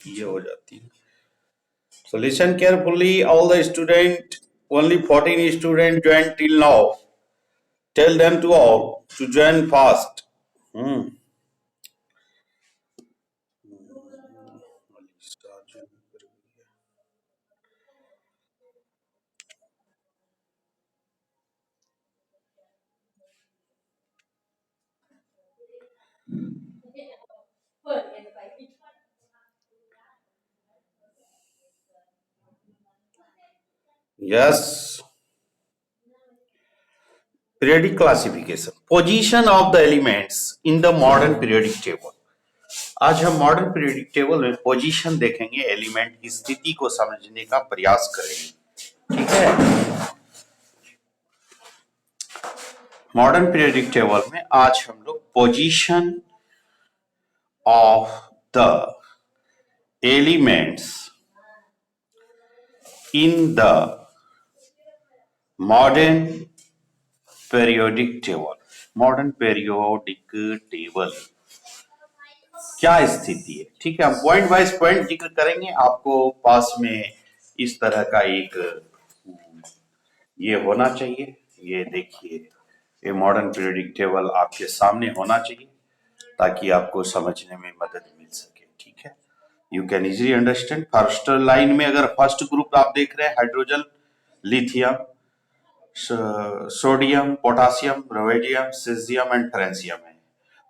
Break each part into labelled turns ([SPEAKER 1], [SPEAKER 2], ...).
[SPEAKER 1] ये हो जाती है। So listen carefully, all the student, only 14 students joined till now. Tell them to all to join fast. Hmm. Yes. Periodic classification. Position of the elements in the modern periodic table. आज हम modern periodic table में position देखेंगे, element की स्थिति को समझने का प्रयास करेंगे। ठीक है, मॉडर्न पीरियडिक टेबल में आज हम लोग position of the elements in the modern periodic table, modern periodic table क्या स्थिति है। ठीक है, हम पॉइंट वाइज पॉइंट जिक्र करेंगे। आपको पास में इस तरह का एक ये होना चाहिए, ये देखिए, ये मॉडर्न पीरियोडिक टेबल आपके सामने होना चाहिए ताकि आपको समझने में मदद मिल सके। ठीक है, you can easily understand. First line में अगर फर्स्ट ग्रुप आप देख रहे हैं, hydrogen, lithium, sodium, potassium, rhodium, caesium and francium है।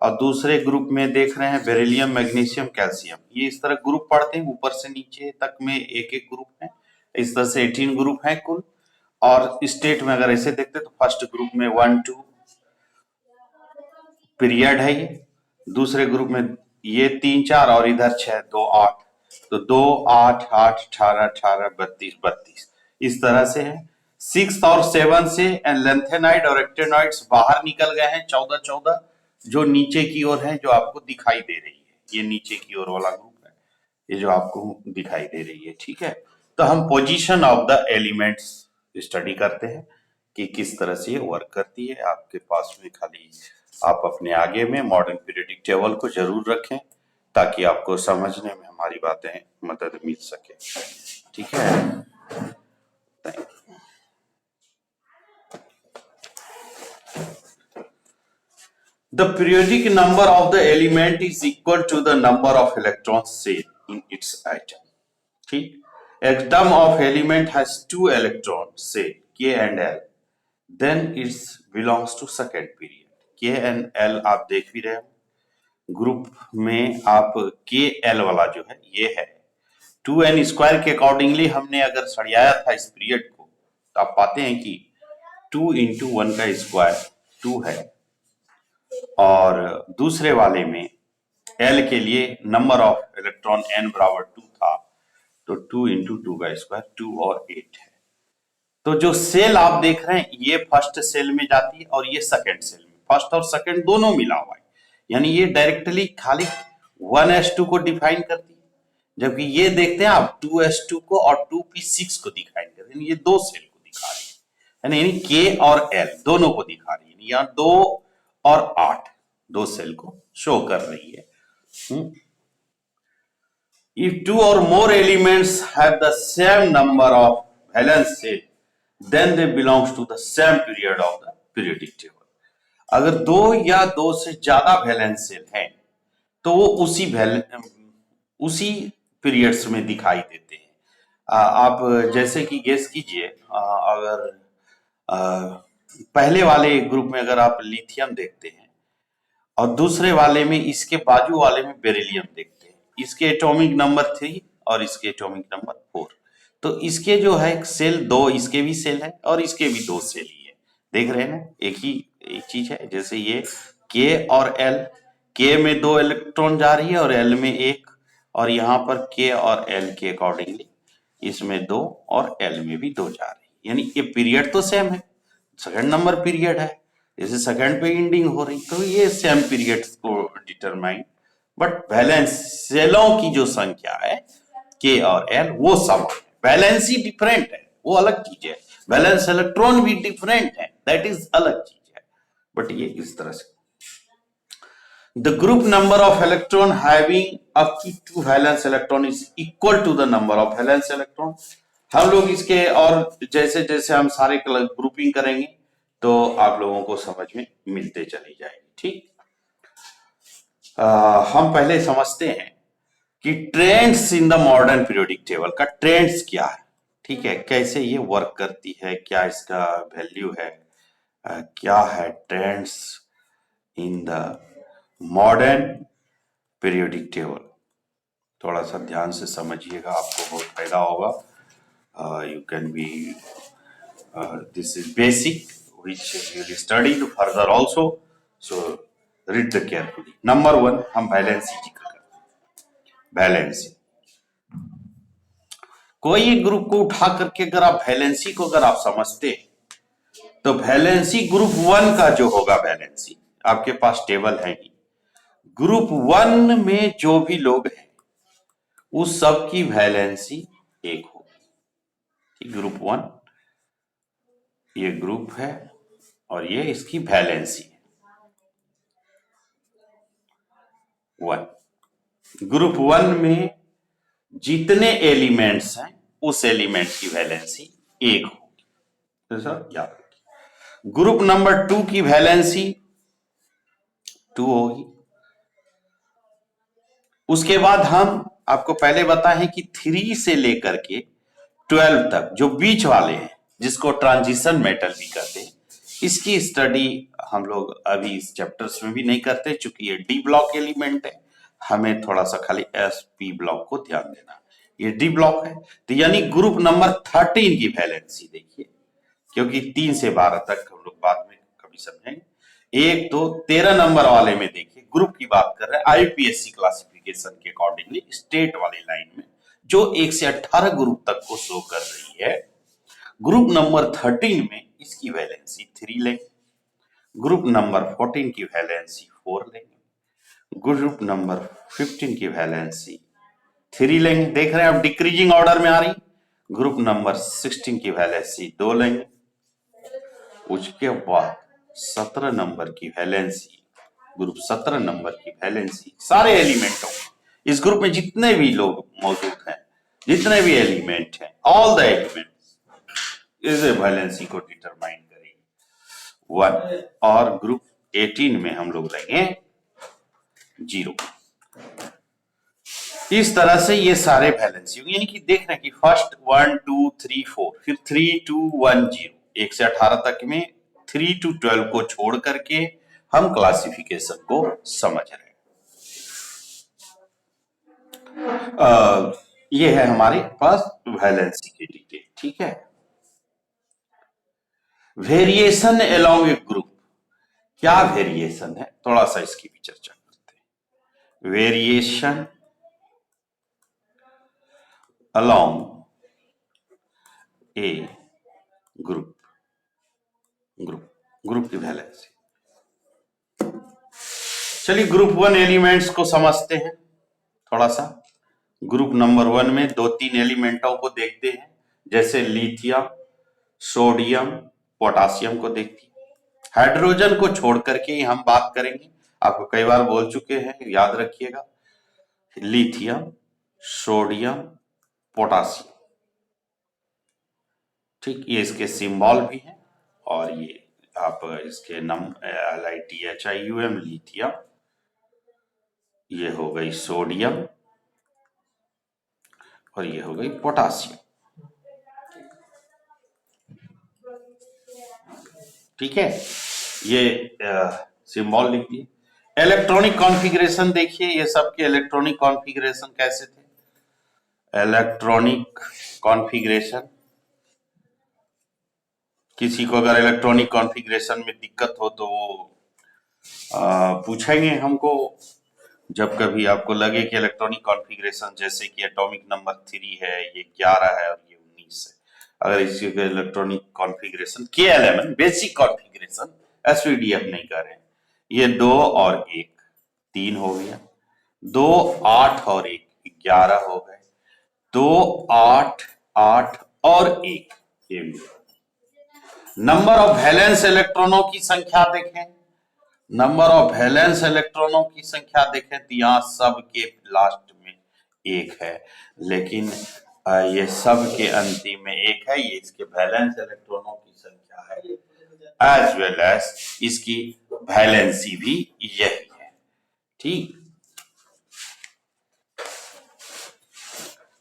[SPEAKER 1] और दूसरे ग्रुप में देख रहे हैं बेरिलियम, मैग्नीशियम, कैल्शियम। ये इस तरह ग्रुप पढ़ते हैं, ऊपर से नीचे तक में एक एक ग्रुप है। इस तरह से 18 ग्रुप हैं कुल। और स्टेट में अगर ऐसे देखते तो फर्स्ट ग्रुप में 1 2 पीरियड है, ये दूसरे ग्रुप में ये 3 4 और इधर 6 2 8, तो 2 8 8 18 18 32 32 इस तरह से है। 6 और 7 से लैंथेनाइड और एक्टेनॉइड्स बाहर निकल गए हैं, 14 14 जो नीचे की ओर है, जो आपको दिखाई दे रही है। ये नीचे की ओर वाला ग्रुप है, ये जो आपको दिखाई दे रही है। ठीक है, तो हम position of the elements study करते हैं कि किस तरह से ये वर्क करती है। आपके पास में खाली आप अपने आगे में मॉडर्न पीरियोडिक टेबल को जरूर रखें ताकि आपको समझने में हमारी बातें मदद मिल सके। ठीक है, The periodic number of the element is equal to the number of electrons cell in its atom. ठीक, atom of element has 2 electrons, say K and L. Then it belongs to second period. K and L आप देख भी रहे हो। Group में आप के L वाला जो है ये है 2n स्क्वायर के अकॉर्डिंगली हमने अगर सरियाया था इस पीरियड को, तो आप पाते हैं कि 2 into 1 का स्क्वायर 2 है। और दूसरे वाले में L के लिए नंबर ऑफ इलेक्ट्रॉन n बराबर 2 था, तो 2 into 2 का स्क्वायर 2 और 8 है। तो जो सेल आप देख रहे हैं ये फर्स्ट सेल में जाती है और ये सेकंड सेल में, फर्स्ट और सेकंड दोनों मिला हुआ है। यानी ये डायरेक्टली खाली 1s2 को डिफाइन करती है, जबकि ये देखते हैं आप 2s2 को और 2p6 को डिफाइन करती है। ये दो सेल को दिखा रही है, यानी K और L दोनों को दिखा रही है। यहाँ 2 और 8 दो सेल को शो कर रही है। If 2 or more elements have the same number of valence cell, then they belongs to the same period of the periodic table. अगर 2 या 2 से ज्यादा वैलेंस सेल हैं तो वो उसी पीरियड्स में दिखाई देते हैं। आप जैसे कि गेस कीजिए, अगर पहले वाले ग्रुप में अगर आप लिथियम देखते हैं और दूसरे वाले में इसके बाजू वाले में बेरिलियम देखते हैं, इसके एटॉमिक नंबर 3 और इसके एटॉमिक नंबर 4, तो इसके जो है सेल 2, इसके भी सेल है और इसके भी 2 सेल ही है। देख रहे हैं ना, एक चीज है। जैसे ये K और L, K में 2 इलेक्ट्रॉन जा रही है और L में 1, और यहाँ पर K और L के अकॉर्डिंगली इसमें 2 और L में भी 2 जा रही है। यानी ये पीरियड तो सेम है, सेकंड नंबर पीरियड है, जैसे सेकंड पे एंडिंग हो रही, तो ये सेम पीरियड को डिटरमाइन, बट वैलेंस सेलों की जो संख्या है K और L वो समान है। वैलेंसी डिफरेंट है, वो अलग चीज है। वैलेंस इलेक्ट्रॉन भी डिफरेंट है, दैट इज अलग चीज है। बट ये इस तरह से The group number of electron having up to 2 valence electron is equal to the number of valence electron. हम लोग इसके और जैसे जैसे हम सारे ग्रुपिंग करेंगे तो आप लोगों को समझ में मिलते चली जाएगी। ठीक, हम पहले समझते हैं कि trends in the modern periodic table का ट्रेंड्स क्या है। ठीक है, कैसे ये वर्क करती है, क्या इसका वैल्यू है, क्या है trends in the modern periodic table. थोड़ा सा ध्यान से समझिएगा, आपको बहुत फायदा होगा। You can be this is basic which you will study further also, so read the carefully. Number 1 हम वैलेंसी जिक्र करते हैं। वैलेंसी, कोई ग्रुप को उठा करके अगर आप वैलेंसी को अगर आप समझते हैं तो वैलेंसी ग्रुप 1 का जो होगा वैलेंसी, आपके पास टेबल है ही, ग्रुप 1 में जो भी लोग हैं उस सब की वैलेंसी 1 होगी। ग्रुप 1 ये ग्रुप है और ये इसकी वैलेंसी है 1। ग्रुप 1 में जितने एलिमेंट्स हैं उस एलिमेंट की वैलेंसी 1 होगी, तो सर याद रखिए। ग्रुप नंबर 2 की वैलेंसी 2 होगी। उसके बाद हम आपको पहले बताएं कि 3 से लेकर के 12 तक जो बीच वाले हैं, जिसको ट्रांजिशन मेटल भी कहते हैं, इसकी स्टडी हम लोग अभी इस चैप्टर्स में भी नहीं करते, चूंकि ये डी ब्लॉक एलिमेंट है। हमें थोड़ा सा खाली एस पी ब्लॉक को ध्यान देना, ये डी ब्लॉक है। तो यानी ग्रुप नंबर 13 की वैलेंसी देखिए, क्योंकि 3 से 12 तक हम लोग बाद में कभी समझेंगे। 1 2 13 नंबर वाले में देखिए, ग्रुप की बात कर रहे हैं आईपीएससी क्लासिफिकेशन के अकॉर्डिंगली स्टेट वाली लाइन में, जो 1 से 18 ग्रुप तक को शो कर रही है। ग्रुप नंबर 13 में इसकी वैलेंसी 3 लेंगे, ग्रुप नंबर 14 की वैलेंसी 4 लेंगे, ग्रुप नंबर 15 की वैलेंसी 3 लेंगे। देख रहे हैं आप डिक्रीजिंग ऑर्डर में आ रही। ग्रुप नंबर 16 की वैलेंसी 2 लेंगे। उसके बाद 17 नंबर की वैलेंसी, ग्रुप 17 नंबर की वैलेंसी सारे एलिमेंटों, इस ग्रुप में जितने भी लोग मौजूद हैं, जितने भी एलिमेंट हैं, ऑल द एलिमेंट्स इस वैलेंसी को डिटरमाइन करेंगे 1। और ग्रुप 18 में हम लोग लेंगे 0। इस तरह से ये सारे वैलेंसी, यानी कि देख रहे हैं कि फर्स्ट 1 2 3 4, फिर 3 2 1 0, 1 से 18 तक में 3 to 12 को छोड़ करके हम क्लासिफिकेशन को समझ रहे हैं। ये है हमारे पास वैलेंसी की डिटेल। ठीक है, वेरिएशन अलोंग ए ग्रुप, क्या वेरिएशन है, थोड़ा सा इसकी भी चर्चा करते हैं। वेरिएशन अलोंग ए ग्रुप, ग्रुप की वैलेंसी। चलिए ग्रुप 1 एलिमेंट्स को समझते हैं थोड़ा सा। ग्रुप नंबर 1 में 2-3 एलिमेंटों को देखते हैं, जैसे लिथियम, सोडियम, पोटासियम को देखती है। हाइड्रोजन को छोड़ करके ही हम बात करेंगे, आपको कई बार बोल चुके हैं, याद रखिएगा। लिथियम, सोडियम, पोटासियम, ठीक, ये इसके सिंबल भी हैं और ये आप इसके LiTHIUM लिथियम, ये हो गई सोडियम और ये हो गई पोटासियम। ठीक है, ये सिंबल लिख दिए। इलेक्ट्रॉनिक कॉन्फ़िगरेशन देखिए, ये सबके इलेक्ट्रॉनिक कॉन्फ़िगरेशन कैसे थे। इलेक्ट्रॉनिक कॉन्फ़िगरेशन, किसी को अगर इलेक्ट्रॉनिक कॉन्फ़िगरेशन में दिक्कत हो तो वो पूछेंगे हमको, जब कभी आपको लगे कि इलेक्ट्रॉनिक कॉन्फ़िगरेशन, जैसे कि एटॉमिक नंबर 3 है, ये 11 है और ये 19 है, अगर इसकी electronic configuration K11 basic configuration, SVDF नहीं कर रहे हैं, ये 2 और 1 3 हो गया, 2 8 और 1 11 हो गए, 2 8 8 और 1 ये। नंबर ऑफ वैलेंस इलेक्ट्रॉनों की संख्या देखें नंबर ऑफ वैलेंस इलेक्ट्रॉनों की संख्या देखें तो यहाँ सब के लास्ट में एक है, लेकिन ये सब के अंतिम में एक है। ये इसके वैलेंस इलेक्ट्रॉनों की संख्या है, एज वेल एज इसकी वैलेंसी भी यही है। ठीक,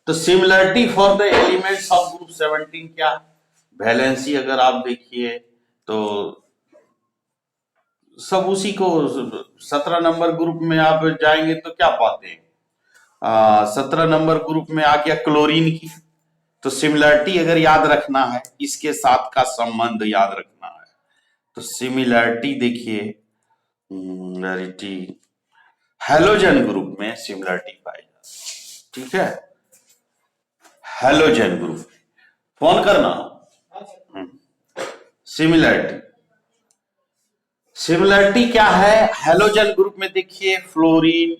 [SPEAKER 1] तो similarity for the elements of group 17 क्या है? वैलेंसी अगर आप देखिए तो सब उसी को 17 नंबर ग्रुप में आप जाएंगे तो क्या पाते हैं? 17 नंबर ग्रुप में आ गया क्लोरीन की। तो सिमिलरिटी अगर याद रखना है, इसके साथ का संबंध याद रखना है, तो सिमिलरिटी देखिए, हैलोजन ग्रुप में सिमिलरिटी पाई जाती है। ठीक है, हैलोजन ग्रुप फोन करना। सिमिलरिटी, सिमिलरिटी क्या है? हैलोजन ग्रुप में देखिए फ्लोरीन,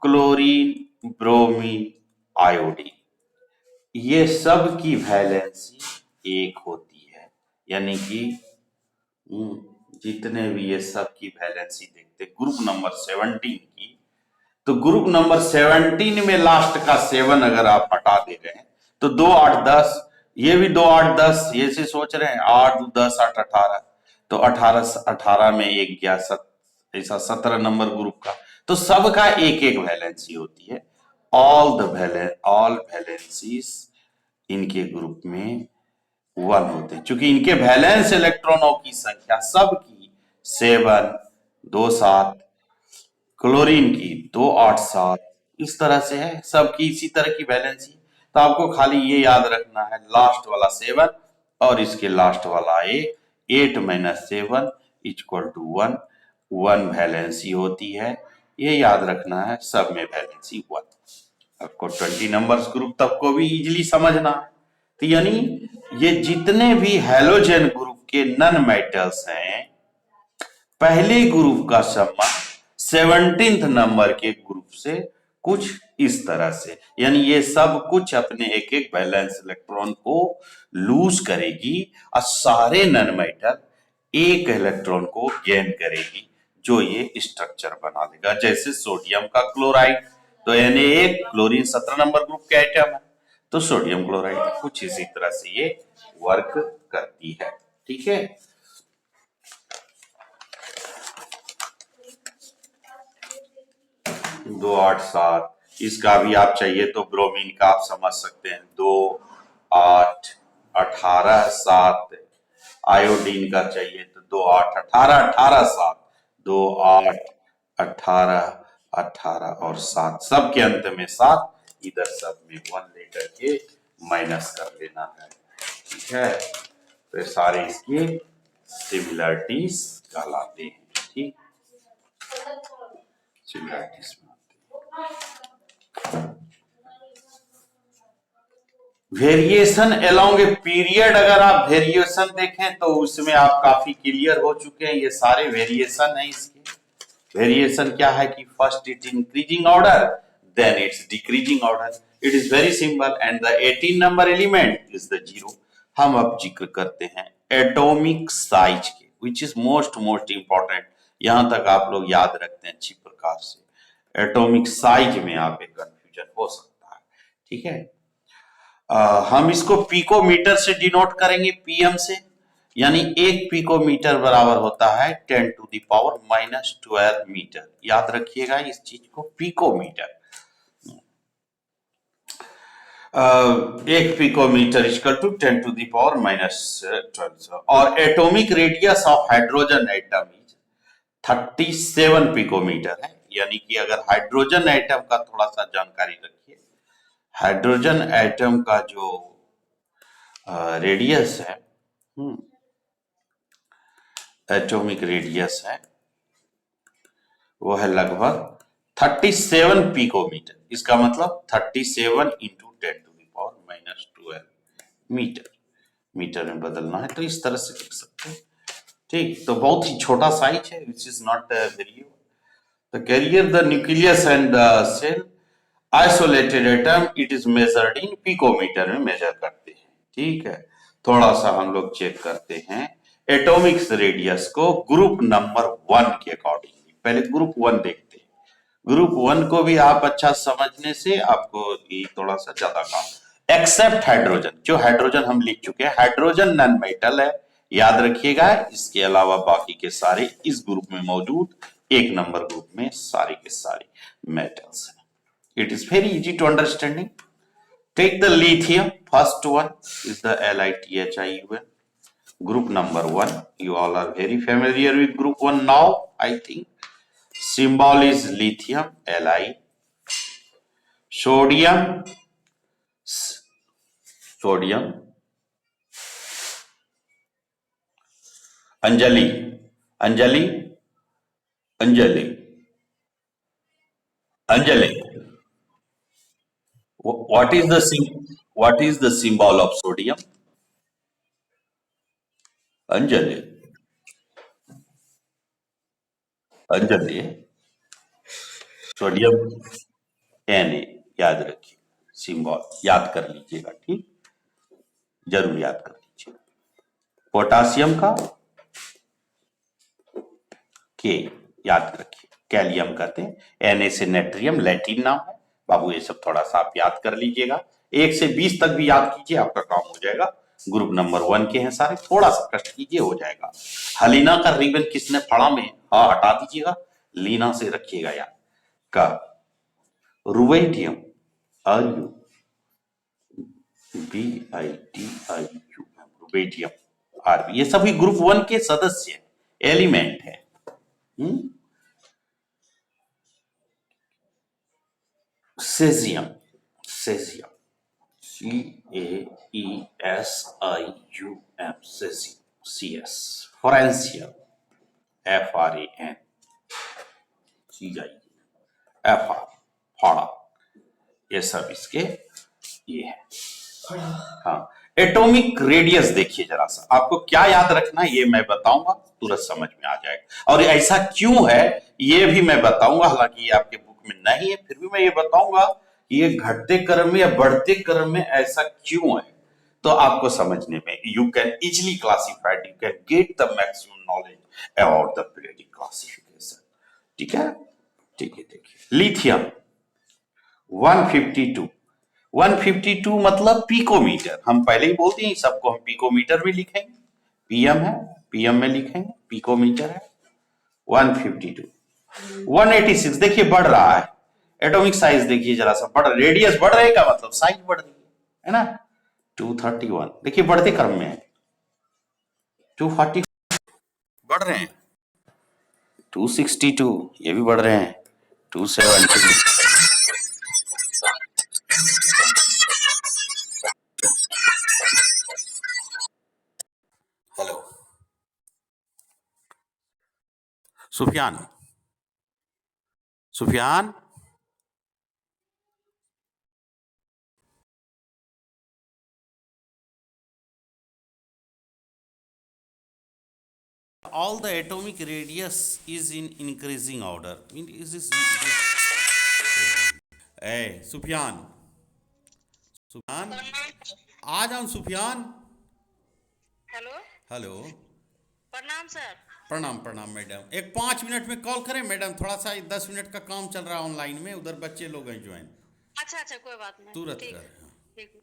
[SPEAKER 1] क्लोरीन, ब्रोमीन, आयोडीन, ये सब की वैलेंसी एक होती है। यानी कि जितने भी ये सब की वैलेंसी देखते ग्रुप नंबर 17 की, तो ग्रुप नंबर 17 में लास्ट का 7 अगर आप हटा दे रहे हैं तो 2 8 10, ये भी 2 8 10, ये से सोच रहे हैं 8 10 8 18, तो 18 में एक गया ऐसा 17 नंबर ग्रुप का। तो सबका एक एक वैलेंसी होती है। ऑल वैलेंसीज इनके ग्रुप में 1 होते हैं, क्योंकि इनके वैलेंस इलेक्ट्रॉनों की संख्या सबकी 7 2 7, क्लोरीन की 2 8 7, इस तरह से है, सबकी इसी तरह की वैलेंसी। तो आपको खाली ये याद रखना है, लास्ट वाला 7 और इसके लास्ट वाला 8 - 7 = 1, 1 वैलेंसी होती है। ये याद रखना है, सब में वैलेंसी 1। आपको 20 नंबर्स ग्रुप तक को भी इजीली समझना है। तो यानी ये जितने भी हैलोजन ग्रुप के नन मेटल्स हैं, पहले ग्रुप का संबंध 17th नंबर के ग्रुप से कुछ इस तरह से, यानी ये सब कुछ अपने एक एक वैलेंस इलेक्ट्रॉन को लूज करेगी और सारे नन मेटल एक इलेक्ट्रॉन को गेन करेगी, जो ये स्ट्रक्चर बना देगा। जैसे सोडियम का क्लोराइड, तो Na1 क्लोरीन 17 नंबर ग्रुप के आइटम है, तो सोडियम क्लोराइड कुछ इसी तरह से ये वर्क करती है। ठीक है, 2 8 7, इसका भी आप चाहिए तो ब्रोमीन का आप समझ सकते हैं, 2 8 18 7। आयोडीन का चाहिए तो 2 8 18 18 7, 2 8 18 18 और 7, सब के अंत में 7, इधर सब में 1 लेकर के माइनस कर देना है। ठीक है, तो ये सारे इसके सिमिलरिटीज कहलाते हैं। ठीक, सिमिलरिटीज में वेरिएशन अलोंग ए पीरियड, अगर आप वेरिएशन देखें तो उसमें आप काफी क्लियर हो चुके हैं। ये सारे वेरिएशन है इसके। वेरिएशन क्या है कि first it increasing order, then it's decreasing order. It is very simple, and the 18 number element is the 0। हम अब जिक्र करते हैं एटॉमिक साइज के, विच इज मोस्ट इंपॉर्टेंट। यहां तक आप लोग याद रखते हैं अच्छी प्रकार से। एटॉमिक साइज में आप एक कंफ्यूजन हो सकता है। ठीक है, हम इसको पिकोमीटर से डिनोट करेंगे, पीएम से। यानी 1 पिकोमीटर बराबर होता है 10⁻⁻12 मीटर। याद रखिएगा इस चीज को, पिकोमीटर। 1 picometre equal to 10⁻⁻12। और atomic radius of hydrogen atom 37 picometer है। यानी कि अगर हाइड्रोजन एटम का थोड़ा सा जानकारी रखिए, हाइड्रोजन एटम का जो रेडियस है, एटॉमिक रेडियस है, वो है लगभग 37 पिकोमीटर। इसका मतलब 37 × 10⁻⁻12 मीटर। मीटर में बदलना है तो इस तरह से लिख सकते हैं। ठीक, तो बहुत ही छोटा साइज है, which is not very. The carrier the nucleus and the cell isolated atom, it is measured in picometer में मेजर करते हैं। ठीक है, थोड़ा सा हम लोग चेक करते हैं एटॉमिक रेडियस को ग्रुप नंबर 1 के अकॉर्डिंग, पहले ग्रुप 1 देखते हैं। ग्रुप 1 को भी आप अच्छा समझने से आपको ये थोड़ा सा ज्यादा काम। एक्सेप्ट हाइड्रोजन, जो हाइड्रोजन हम लिख चुके हैं, हाइड्रोजन नॉन मेटल है, याद रखिएगा। इसके अलावा बाकी के सारे इस ग्रुप में मौजूद, एक नंबर ग्रुप में सारे के सारे मेटल्स हैं। It is very easy to understanding. Take the lithium, first one is the LiThIUM. Group number 1, you all are very familiar with group 1 now, I think. Symbol is lithium, Li. Sodium, sodium. Anjali, Anjali, Anjali, Anjali. What is the symbol of sodium? Anjali, Anjali. Sodium Na, याद रखिए, symbol याद कर लीजिएगा, ठीक, जरूर याद कर लीजिए। पोटासियम का के याद रखिए, कैलियम कहते हैं। Na से नेट्रियम, लैटिन नाम है बाबू, ये सब थोड़ा सा आप याद कर लीजिएगा। 1 से 20 तक भी याद कीजिए, आपका काम हो जाएगा। ग्रुप नंबर 1 के हैं सारे, थोड़ा सा कष्ट कीजिए, हो जाएगा। हलीना का रिबन किसने फाड़ा में, हाँ हटा दीजिएगा, लीना से रखिएगा याद। का rubidium, RU BITIUM, rubidium, RB, ये सभी ग्रुप 1 के सदस्य एलिमेंट है। सेजियम, सेजियम, CAESIUM, सेजियम, CS, francium, FRAN, CI, FR, फाड़ा, ये सब इसके ये है। हाँ, एटॉमिक रेडियस देखिए जरा सा, आपको क्या याद रखना है ये मैं बताऊंगा, तुरंत समझ में आ जाएगा। और ऐसा क्यों है ये भी मैं बताऊंगा, हालांकि ये आपके बुक में नहीं है, फिर भी मैं ये बताऊंगा कि ये घटते क्रम में या बढ़ते क्रम में ऐसा क्यों है, तो आपको समझने में you can easily classified, you can get the maximum knowledge about the periodic classification. ठीक है, ठीक है। देखिए लिथियम 152, 152 मतलब पिकोमीटर, हम पहले ही बोलते हैं सबको, हम पिकोमीटर में लिखेंगे, PM है, PM में लिखेंगे, पिकोमीटर है। 152, 186 देखिए बढ़ रहा है, एटॉमिक साइज देखिए जरा सा, बढ़, रेडियस बढ़ रहेगा मतलब साइज बढ़ रही है ना। 231 देखिए बढ़ते क्रम में है, 240 बढ़ रहे हैं, 262 ये भी बढ़ रहे हैं, 270, hello Sufiyan, Sufiyan, all the atomic radius is in increasing order. Sufiyan, Sufiyan, आ जाओ सुफियान।
[SPEAKER 2] हेलो
[SPEAKER 1] हेलो,
[SPEAKER 2] प्रणाम सर।
[SPEAKER 1] प्रणाम प्रणाम मैडम, एक 5 मिनट में कॉल करें मैडम, थोड़ा सा 10 मिनट का काम चल रहा है ऑनलाइन में, उधर बच्चे लोग हैं ज्वाइन।
[SPEAKER 2] अच्छा अच्छा कोई बात नहीं,
[SPEAKER 1] तुरंत
[SPEAKER 2] ठीक
[SPEAKER 1] कर।
[SPEAKER 2] ठीक।